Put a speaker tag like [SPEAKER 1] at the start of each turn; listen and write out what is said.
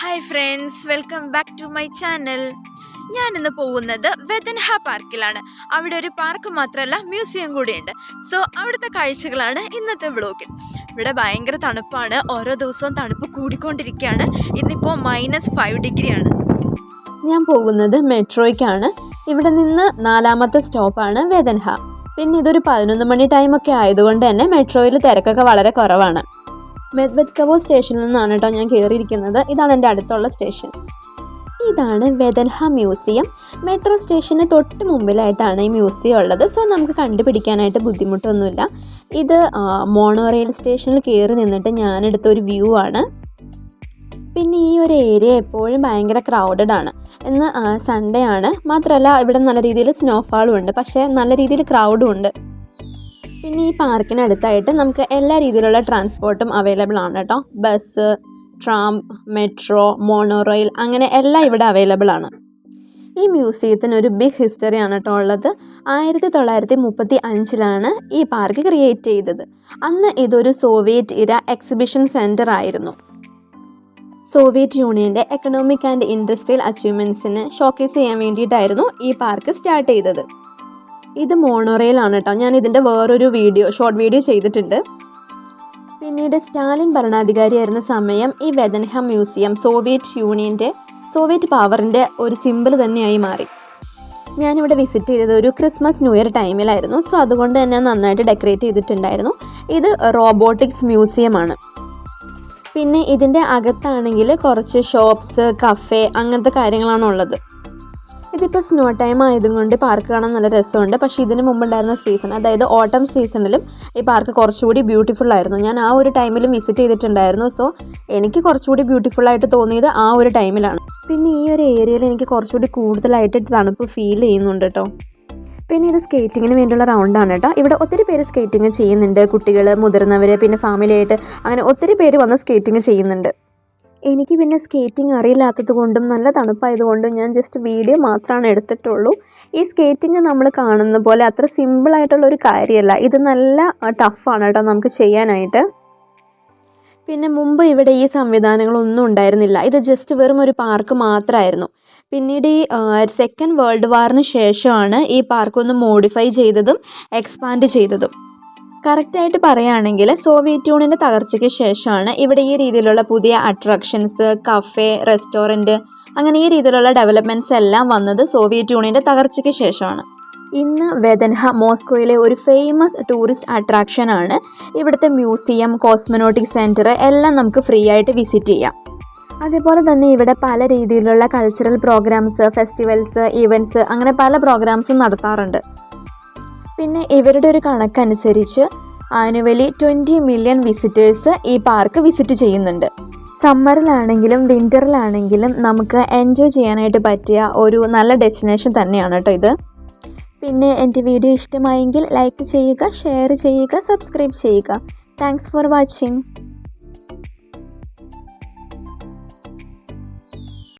[SPEAKER 1] Hi friends, welcome back to my channel. ഞാനിന്ന് പോകുന്നത് വെദൻഹ പാർക്കിലാണ്. അവിടെ ഒരു പാർക്ക് മാത്രമല്ല, മ്യൂസിയം കൂടിയുണ്ട്. സോ അവിടുത്തെ കാഴ്ചകളാണ് ഇന്നത്തെ വ്ളോഗിൽ. ഇവിടെ ഭയങ്കര തണുപ്പാണ്, ഓരോ ദിവസവും തണുപ്പ് കൂടിക്കൊണ്ടിരിക്കുകയാണ്. ഇന്നിപ്പോൾ -5 ഡിഗ്രിയാണ്.
[SPEAKER 2] ഞാൻ പോകുന്നത് മെട്രോയ്ക്കാണ്. ഇവിടെ നിന്ന് 4ാമത്തെ സ്റ്റോപ്പാണ് വെദൻഹ. പിന്നെ ഇതൊരു 11 മണി ടൈമൊക്കെ ആയതുകൊണ്ട് തന്നെ മെട്രോയിൽ തിരക്കൊക്കെ വളരെ കുറവാണ്. മെദ്വെദ്കവോ സ്റ്റേഷനിൽ നിന്നാണ് കേട്ടോ ഞാൻ കയറിയിരിക്കുന്നത്. ഇതാണ് എൻ്റെ അടുത്തുള്ള സ്റ്റേഷൻ. ഇതാണ് വെദൻഹ മ്യൂസിയം. മെട്രോ സ്റ്റേഷന് തൊട്ട് മുമ്പിലായിട്ടാണ് ഈ മ്യൂസിയം ഉള്ളത്. സോ നമുക്ക് കണ്ടുപിടിക്കാനായിട്ട് ബുദ്ധിമുട്ടൊന്നുമില്ല. ഇത് മോണോറെയിൽ സ്റ്റേഷനിൽ കയറി നിന്നിട്ട് ഞാനെടുത്തൊരു വ്യൂ ആണ്. പിന്നെ ഈ ഒരു ഏരിയ എപ്പോഴും ഭയങ്കര ക്രൗഡഡ് ആണ്. ഇന്ന് സൺഡേ ആണ്. മാത്രമല്ല ഇവിടെ നല്ല രീതിയിൽ സ്നോഫാളും ഉണ്ട്, പക്ഷേ നല്ല രീതിയിൽ ക്രൗഡും ഉണ്ട്. പിന്നെ ഈ പാർക്കിനടുത്തായിട്ട് നമുക്ക് എല്ലാ രീതിയിലുള്ള ട്രാൻസ്പോർട്ടും അവൈലബിൾ ആണ് കേട്ടോ. ബസ്, ട്രാം, മെട്രോ, മോണോറെയിൽ അങ്ങനെ എല്ലാം ഇവിടെ അവൈലബിൾ ആണ്. ഈ മ്യൂസിയത്തിന് ഒരു ബിഗ് ഹിസ്റ്ററിയാണ് കേട്ടോ ഉള്ളത്. 1935 ഈ പാർക്ക് ക്രിയേറ്റ് ചെയ്തത്. അന്ന് ഇതൊരു സോവിയറ്റ് ഇര എക്സിബിഷൻ സെൻറ്റർ ആയിരുന്നു. സോവിയറ്റ് യൂണിയൻ്റെ എക്കണോമിക് ആൻഡ് ഇൻഡസ്ട്രിയൽ അച്ചീവ്മെൻറ്റ്സിന് ഷോക്കേസ് ചെയ്യാൻ വേണ്ടിയിട്ടായിരുന്നു ഈ പാർക്ക് സ്റ്റാർട്ട് ചെയ്തത്. ഇത് മോണോറെയിലാണ് കേട്ടോ. ഞാൻ ഇതിൻ്റെ വേറൊരു ഷോർട്ട് വീഡിയോ ചെയ്തിട്ടുണ്ട്. പിന്നീട് സ്റ്റാലിൻ ഭരണാധികാരിയായിരുന്ന സമയം ഈ വെദൻഹ മ്യൂസിയം സോവിയറ്റ് പവറിൻ്റെ ഒരു സിമ്പിൾ തന്നെയായി മാറി. ഞാനിവിടെ വിസിറ്റ് ചെയ്തത് ഒരു ക്രിസ്മസ് ന്യൂ ഇയർ ടൈമിലായിരുന്നു. സോ അതുകൊണ്ട് തന്നെ നന്നായിട്ട് ഡെക്കറേറ്റ് ചെയ്തിട്ടുണ്ടായിരുന്നു. ഇത് റോബോട്ടിക്സ് മ്യൂസിയമാണ്. പിന്നെ ഇതിൻ്റെ അകത്താണെങ്കിൽ കുറച്ച് ഷോപ്സ്, കഫേ അങ്ങനത്തെ കാര്യങ്ങളാണ് ഉള്ളത്. ഇതിപ്പോൾ സ്നോ ടൈം ആയതുകൊണ്ട് പാർക്ക് കാണാൻ നല്ല രസമുണ്ട്. പക്ഷേ ഇതിന് മുമ്പുണ്ടായിരുന്ന സീസൺ, അതായത് ഓട്ടം സീസണിലും ഈ പാർക്ക് കുറച്ചുകൂടി ബ്യൂട്ടിഫുൾ ആയിരുന്നു. ഞാൻ ആ ഒരു ടൈമിലും വിസിറ്റ് ചെയ്തിട്ടുണ്ടായിരുന്നു. സോ എനിക്ക് കുറച്ചുകൂടി ബ്യൂട്ടിഫുള്ളായിട്ട് തോന്നിയത് ആ ഒരു ടൈമിലാണ്. പിന്നെ ഈ ഒരു ഏരിയയിൽ എനിക്ക് കുറച്ചുകൂടി കൂടുതലായിട്ട് തണുപ്പ് ഫീൽ ചെയ്യുന്നുണ്ട് കേട്ടോ. പിന്നെ ഇത് സ്കേറ്റിങ്ങിന് വേണ്ടിയുള്ള റൗണ്ടാണ് കേട്ടോ. ഇവിടെ ഒത്തിരി പേര് സ്കേറ്റിങ് ചെയ്യുന്നുണ്ട്. കുട്ടികൾ, മുതിർന്നവർ, പിന്നെ ഫാമിലിയായിട്ട് അങ്ങനെ ഒത്തിരി പേര് വന്ന് സ്കേറ്റിങ് ചെയ്യുന്നുണ്ട്. എനിക്ക് പിന്നെ സ്കേറ്റിംഗ് അറിയില്ലാത്തത് കൊണ്ടും നല്ല തണുപ്പായതുകൊണ്ടും ഞാൻ ജസ്റ്റ് വീഡിയോ മാത്രമാണ് എടുത്തിട്ടുള്ളൂ. ഈ സ്കേറ്റിംഗ് നമ്മൾ കാണുന്ന പോലെ അത്ര സിമ്പിളായിട്ടുള്ളൊരു കാര്യമല്ല. ഇത് നല്ല ടഫാണ് കേട്ടോ നമുക്ക് ചെയ്യാനായിട്ട്. പിന്നെ മുമ്പ് ഇവിടെ ഈ സംവിധാനങ്ങളൊന്നും ഉണ്ടായിരുന്നില്ല. ഇത് ജസ്റ്റ് വെറും ഒരു പാർക്ക് മാത്രമായിരുന്നു. പിന്നീട് ഈ സെക്കൻഡ് വേൾഡ് വാറിന് ശേഷമാണ് ഈ പാർക്ക് ഒന്ന് മോഡിഫൈ ചെയ്തതും എക്സ്പാൻഡ് ചെയ്തതും. കറക്റ്റായിട്ട് പറയുകയാണെങ്കിൽ സോവിയറ്റ് യൂണിയൻ്റെ തകർച്ചയ്ക്ക് ശേഷമാണ് ഇവിടെ ഈ രീതിയിലുള്ള പുതിയ അട്രാക്ഷൻസ്, കഫേ, റെസ്റ്റോറൻറ്റ് അങ്ങനെ ഈ രീതിയിലുള്ള ഡെവലപ്മെൻറ്റ്സ് എല്ലാം വന്നത് സോവിയറ്റ് യൂണിയൻ്റെ തകർച്ചയ്ക്ക് ശേഷമാണ്. ഇന്ന് വെദൻഹ മോസ്കോയിലെ ഒരു ഫേമസ് ടൂറിസ്റ്റ് അട്രാക്ഷനാണ്. ഇവിടുത്തെ മ്യൂസിയം, കോസ്മോനോട്ടിക് സെൻറ്റർ എല്ലാം നമുക്ക് ഫ്രീ ആയിട്ട് വിസിറ്റ് ചെയ്യാം. അതേപോലെ തന്നെ ഇവിടെ പല രീതിയിലുള്ള കൾച്ചറൽ പ്രോഗ്രാംസ്, ഫെസ്റ്റിവൽസ്, ഈവൻറ്റ്സ് അങ്ങനെ പല പ്രോഗ്രാംസും നടത്താറുണ്ട്. പിന്നെ ഇവരുടെ ഒരു കണക്കനുസരിച്ച് ആനുവലി 20 മില്യൺ വിസിറ്റേഴ്സ് ഈ പാർക്ക് വിസിറ്റ് ചെയ്യുന്നുണ്ട്. സമ്മറിലാണെങ്കിലും വിൻ്ററിലാണെങ്കിലും നമുക്ക് എൻജോയ് ചെയ്യാനായിട്ട് പറ്റിയ ഒരു നല്ല ഡെസ്റ്റിനേഷൻ തന്നെയാണ് കേട്ടോ ഇത്. പിന്നെ എൻ്റെ വീഡിയോ ഇഷ്ടമായെങ്കിൽ ലൈക്ക് ചെയ്യുക, ഷെയർ ചെയ്യുക, സബ്സ്ക്രൈബ് ചെയ്യുക. Thanks for watching.